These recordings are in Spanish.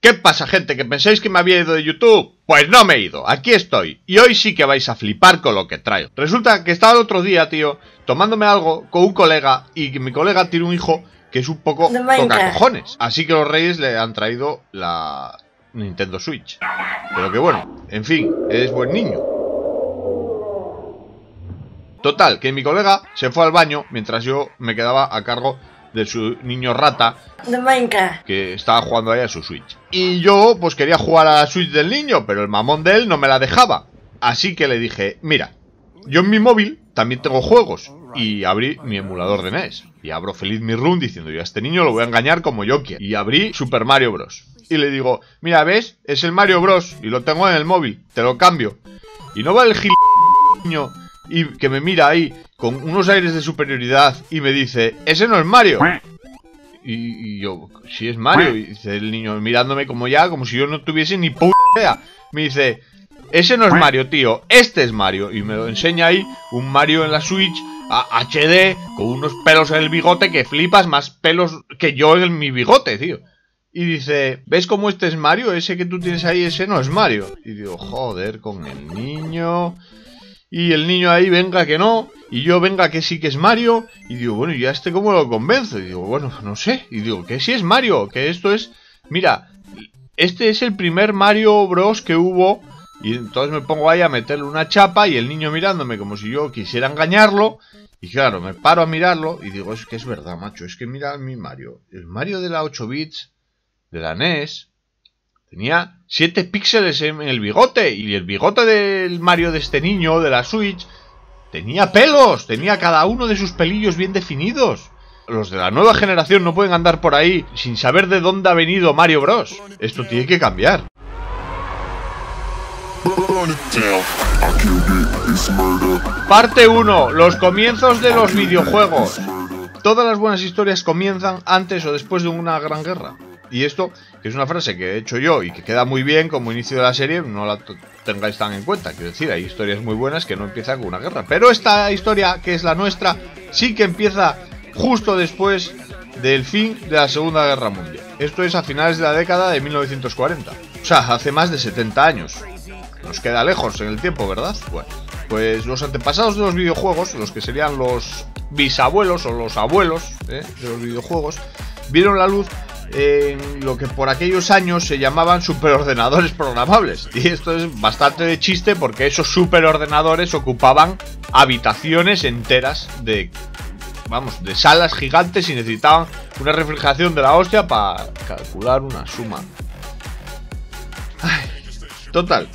¿Qué pasa, gente? ¿Que pensáis que me había ido de YouTube? Pues no me he ido, aquí estoy. Y hoy sí que vais a flipar con lo que traigo. Resulta que estaba el otro día, tío, tomándome algo con un colega, y que mi colega tiene un hijo que es un poco tocacojones. Así que los reyes le han traído la Nintendo Switch. Pero que bueno, en fin, es buen niño. Total, que mi colega se fue al baño mientras yo me quedaba a cargo de su niño rata de Minecraft, que estaba jugando ahí a su Switch. Y yo pues quería jugar a la Switch del niño, pero el mamón de él no me la dejaba. Así que le dije, mira, yo en mi móvil también tengo juegos. Y abrí mi emulador de NES. Y abro Feliz Mi Run diciendo, yo a este niño lo voy a engañar como yo quiero. Y abrí Super Mario Bros. Y le digo, mira, ¿ves? Es el Mario Bros. Y lo tengo en el móvil, te lo cambio. Y no va el niño y que me mira ahí con unos aires de superioridad y me dice, ese no es Mario. Y yo, sí es Mario. Y dice el niño mirándome como si yo no tuviese ni puta idea. Me dice, ese no es Mario, tío, este es Mario. Y me lo enseña ahí, un Mario en la Switch a HD, con unos pelos en el bigote que flipas, más pelos que yo en mi bigote, tío. Y dice, ¿ves cómo este es Mario? Ese que tú tienes ahí, ese no es Mario. Y digo, joder, con el niño. Y el niño ahí, venga que no. Y yo, venga que sí que es Mario. Y digo, bueno, ¿y a este cómo lo convenzo? Y digo, bueno, no sé. Y digo, que sí es Mario, que esto es... Mira, este es el primer Mario Bros que hubo. Y entonces me pongo ahí a meterle una chapa y el niño mirándome como si yo quisiera engañarlo. Y claro, me paro a mirarlo y digo, es que es verdad, macho. Es que mira mi Mario. El Mario de la 8 bits, de la NES... Tenía 7 píxeles en el bigote. Y el bigote del Mario de este niño, de la Switch, tenía pelos. Tenía cada uno de sus pelillos bien definidos. Los de la nueva generación no pueden andar por ahí sin saber de dónde ha venido Mario Bros. Esto tiene que cambiar. Parte 1. Los comienzos de los videojuegos. Todas las buenas historias comienzan antes o después de una gran guerra. Y esto, que es una frase que he hecho yo y que queda muy bien como inicio de la serie, no la tengáis tan en cuenta. Quiero decir, hay historias muy buenas que no empiezan con una guerra. Pero esta historia, que es la nuestra, sí que empieza justo después del fin de la Segunda Guerra Mundial. Esto es a finales de la década de 1940. O sea, hace más de 70 años. Nos queda lejos en el tiempo, ¿verdad? Bueno, pues los antepasados de los videojuegos, los que serían los bisabuelos o los abuelos de los videojuegos, vieron la luz en lo que por aquellos años se llamaban superordenadores programables. Y esto es bastante de chiste porque esos superordenadores ocupaban habitaciones enteras de salas gigantes y necesitaban una refrigeración de la hostia para calcular una suma. Ay, total,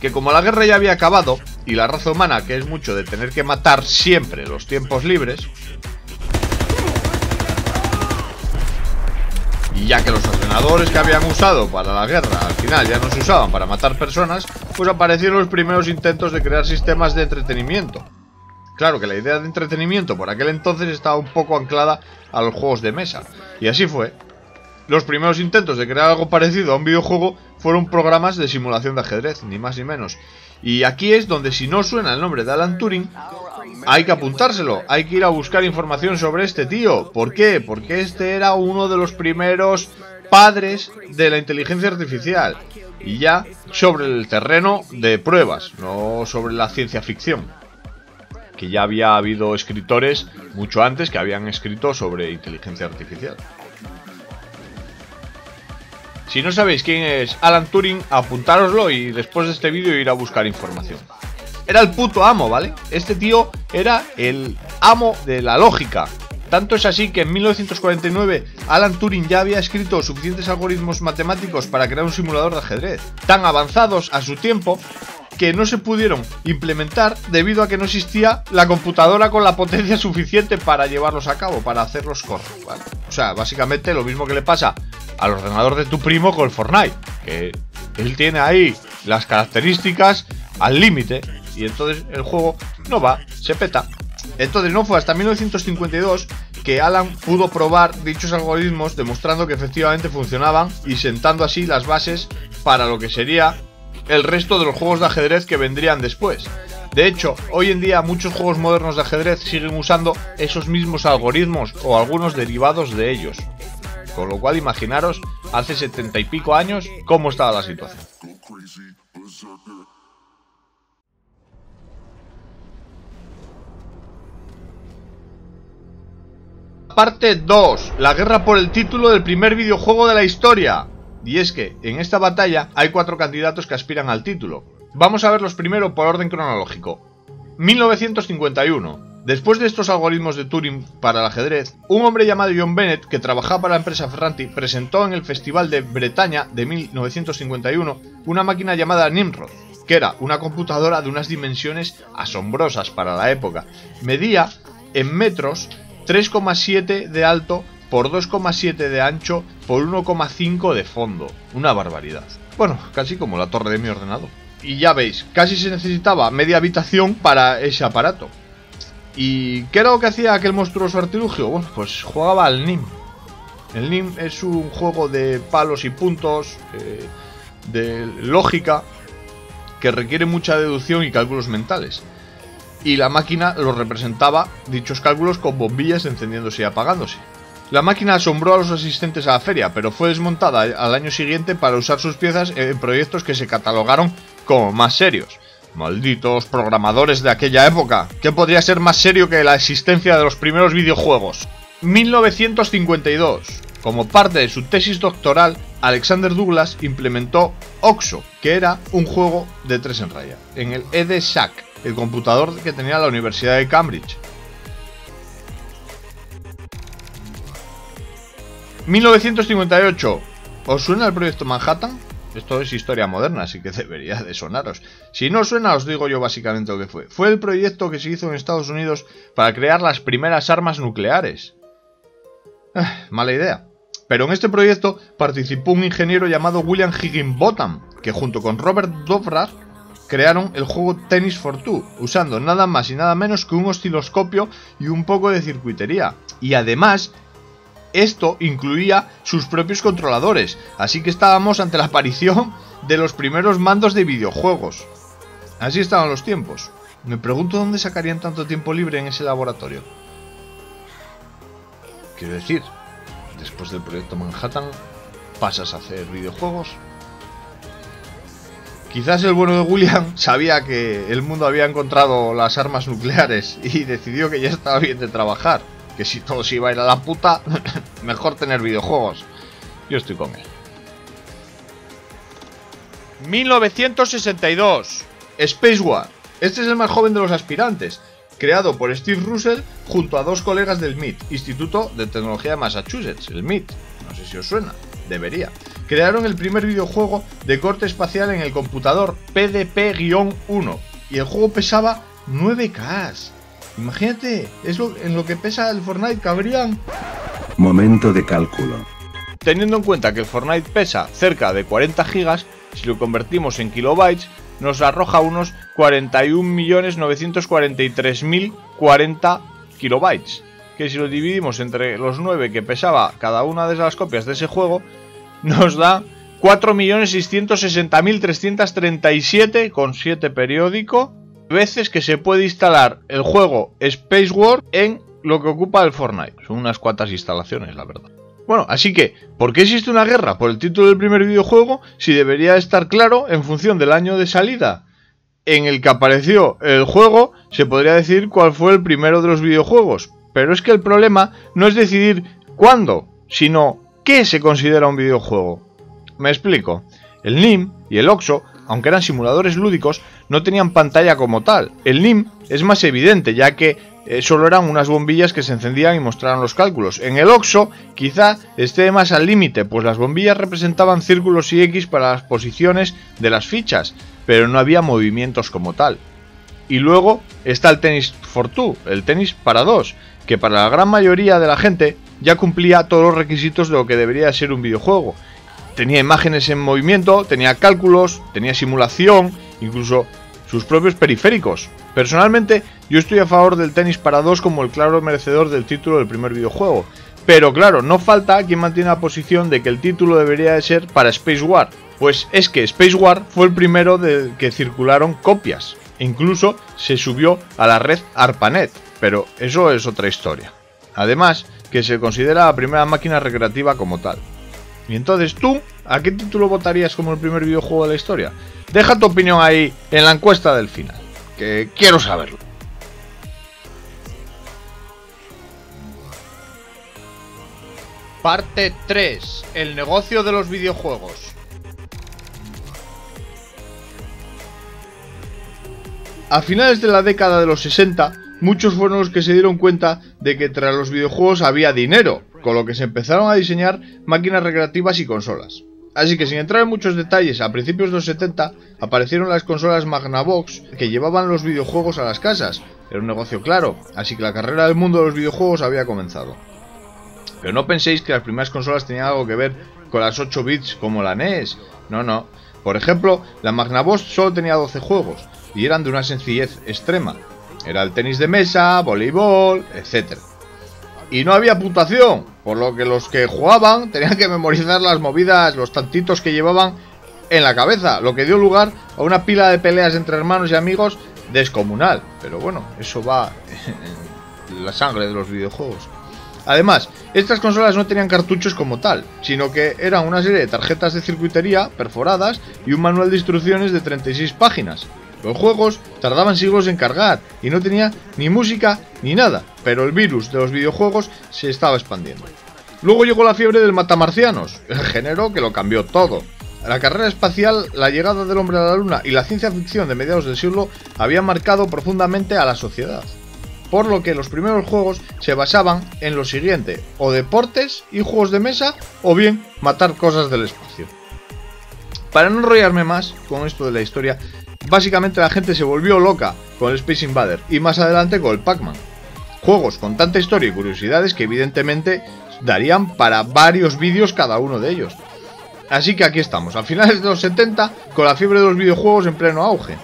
que como la guerra ya había acabado y la raza humana, que es mucho de tener que matar siempre los tiempos libres, y ya que los ordenadores que habían usado para la guerra al final ya no se usaban para matar personas, pues aparecieron los primeros intentos de crear sistemas de entretenimiento. Claro que la idea de entretenimiento por aquel entonces estaba un poco anclada a los juegos de mesa. Y así fue. Los primeros intentos de crear algo parecido a un videojuego fueron programas de simulación de ajedrez, ni más ni menos. Y aquí es donde, si no suena el nombre de Alan Turing, hay que apuntárselo, hay que ir a buscar información sobre este tío. ¿Por qué? Porque este era uno de los primeros padres de la inteligencia artificial. Y ya sobre el terreno de pruebas, no sobre la ciencia ficción. Que ya había habido escritores mucho antes que habían escrito sobre inteligencia artificial. Si no sabéis quién es Alan Turing, apuntároslo y después de este vídeo ir a buscar información. Era el puto amo, ¿vale? Este tío era el amo de la lógica. Tanto es así que en 1949 Alan Turing ya había escrito suficientes algoritmos matemáticos para crear un simulador de ajedrez, tan avanzados a su tiempo que no se pudieron implementar debido a que no existía la computadora con la potencia suficiente para llevarlos a cabo, para hacerlos correr, ¿vale? O sea, básicamente lo mismo que le pasa al ordenador de tu primo con el Fortnite, que él tiene ahí las características al límite y entonces el juego no va, se peta. Entonces no fue hasta 1952 que Alan pudo probar dichos algoritmos demostrando que efectivamente funcionaban y sentando así las bases para lo que sería el resto de los juegos de ajedrez que vendrían después. De hecho, hoy en día muchos juegos modernos de ajedrez siguen usando esos mismos algoritmos o algunos derivados de ellos. con lo cual imaginaros hace 70 y pico años cómo estaba la situación. Parte 2. La guerra por el título del primer videojuego de la historia. Y es que en esta batalla hay 4 candidatos que aspiran al título. Vamos a verlos primero por orden cronológico. 1951. Después de estos algoritmos de Turing para el ajedrez, un hombre llamado John Bennett, que trabajaba para la empresa Ferranti, presentó en el Festival de Bretaña de 1951 una máquina llamada Nimrod, que era una computadora de unas dimensiones asombrosas para la época. Medía en metros 3,7 de alto por 2,7 de ancho por 1,5 de fondo. Una barbaridad. Bueno, casi como la torre de mi ordenador. Y ya veis, casi se necesitaba media habitación para ese aparato. ¿Y qué era lo que hacía aquel monstruoso artilugio? Bueno, pues jugaba al NIM. El NIM es un juego de palos y puntos, de lógica, que requiere mucha deducción y cálculos mentales. Y la máquina los representaba, dichos cálculos, con bombillas encendiéndose y apagándose. La máquina asombró a los asistentes a la feria, pero fue desmontada al año siguiente para usar sus piezas en proyectos que se catalogaron como más serios. Malditos programadores de aquella época. ¿Qué podría ser más serio que la existencia de los primeros videojuegos? 1952. Como parte de su tesis doctoral, Alexander Douglas implementó OXO, que era un juego de 3 en raya, en el EDSAC, el computador que tenía la Universidad de Cambridge. 1958. ¿Os suena el proyecto Manhattan? Esto es historia moderna, así que debería de sonaros. Si no suena, os digo yo básicamente lo que fue. Fue el proyecto que se hizo en Estados Unidos para crear las primeras armas nucleares. Mala idea. Pero en este proyecto participó un ingeniero llamado William Higginbotham, que junto con Robert Dvorak crearon el juego Tennis for Two, usando nada más y nada menos que un osciloscopio y un poco de circuitería. Y además, esto incluía sus propios controladores, así que estábamos ante la aparición de los primeros mandos de videojuegos. Así estaban los tiempos. Me pregunto dónde sacarían tanto tiempo libre en ese laboratorio. Quiero decir, después del proyecto Manhattan, ¿pasas a hacer videojuegos? Quizás el bueno de William sabía que el mundo había encontrado las armas nucleares y decidió que ya estaba bien de trabajar. Que si todo se iba a ir a la puta, mejor tener videojuegos. Yo estoy con él. 1962. Space War. Este es el más joven de los aspirantes, creado por Steve Russell junto a 2 colegas del MIT, Instituto de Tecnología de Massachusetts, el MIT. No sé si os suena, debería. Crearon el primer videojuego de corte espacial en el computador PDP-1 y el juego pesaba 9K. Imagínate, en lo que pesa el Fortnite cabrían. Momento de cálculo. Teniendo en cuenta que el Fortnite pesa cerca de 40 gigas, si lo convertimos en kilobytes, nos arroja unos 41.943.040 kilobytes. Que si lo dividimos entre los 9 que pesaba cada una de esas copias de ese juego, nos da 4.660.337 con 7 periódico veces que se puede instalar el juego Space War en lo que ocupa el Fortnite. Son unas cuantas instalaciones, la verdad. Bueno, así que, ¿por qué existe una guerra por el título del primer videojuego si debería estar claro en función del año de salida en el que apareció el juego? Se podría decir cuál fue el primero de los videojuegos, pero es que el problema no es decidir cuándo, sino qué se considera un videojuego. Me explico. El NIM y el OXO, aunque eran simuladores lúdicos, no tenían pantalla como tal. El NIM es más evidente, ya que solo eran unas bombillas que se encendían y mostraban los cálculos. En el OXO quizá esté más al límite, pues las bombillas representaban círculos y X para las posiciones de las fichas, pero no había movimientos como tal. Y luego está el Tennis for Two, el tenis para 2, que para la gran mayoría de la gente ya cumplía todos los requisitos de lo que debería ser un videojuego. Tenía imágenes en movimiento, tenía cálculos, tenía simulación, incluso sus propios periféricos. Personalmente, yo estoy a favor del tenis para 2 como el claro merecedor del título del primer videojuego. Pero claro, no falta quien mantiene la posición de que el título debería de ser para Space War. Pues es que Space War fue el primero del que circularon copias. Incluso se subió a la red ARPANET, pero eso es otra historia. Además, que se considera la primera máquina recreativa como tal. Y entonces tú, ¿a qué título votarías como el primer videojuego de la historia? Deja tu opinión ahí en la encuesta del final, que quiero saberlo. Parte 3. El negocio de los videojuegos. A finales de la década de los 60, muchos fueron los que se dieron cuenta de que tras los videojuegos había dinero, con lo que se empezaron a diseñar máquinas recreativas y consolas. Así que sin entrar en muchos detalles, a principios de los 70 aparecieron las consolas Magnavox que llevaban los videojuegos a las casas. Era un negocio claro, así que la carrera del mundo de los videojuegos había comenzado. Pero no penséis que las primeras consolas tenían algo que ver con las 8 bits como la NES. No. Por ejemplo, la Magnavox solo tenía 12 juegos y eran de una sencillez extrema. Era el tenis de mesa, voleibol, etc. Y no había puntuación, por lo que los que jugaban tenían que memorizar las movidas, los tantitos que llevaban en la cabeza, lo que dio lugar a una pila de peleas entre hermanos y amigos descomunal. Pero bueno, eso va en la sangre de los videojuegos. Además, estas consolas no tenían cartuchos como tal, sino que eran una serie de tarjetas de circuitería perforadas y un manual de instrucciones de 36 páginas. Los juegos tardaban siglos en cargar y no tenía ni música ni nada, pero el virus de los videojuegos se estaba expandiendo. Luego llegó la fiebre del matamarcianos, el género que lo cambió todo. La carrera espacial, la llegada del hombre a la luna y la ciencia ficción de mediados del siglo habían marcado profundamente a la sociedad. Por lo que los primeros juegos se basaban en lo siguiente: o deportes y juegos de mesa, o bien matar cosas del espacio. Para no enrollarme más con esto de la historia, básicamente la gente se volvió loca con el Space Invader y más adelante con el Pac-Man. Juegos con tanta historia y curiosidades que evidentemente darían para varios vídeos cada uno de ellos. Así que aquí estamos, a finales de los 70, con la fiebre de los videojuegos en pleno auge.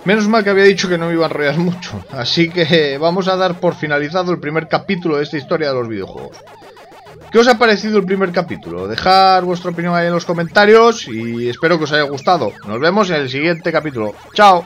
Menos mal que había dicho que no me iba a enrollar mucho, así que vamos a dar por finalizado el primer capítulo de esta historia de los videojuegos. ¿Qué os ha parecido el primer capítulo? Dejad vuestra opinión ahí en los comentarios y espero que os haya gustado. Nos vemos en el siguiente capítulo. ¡Chao!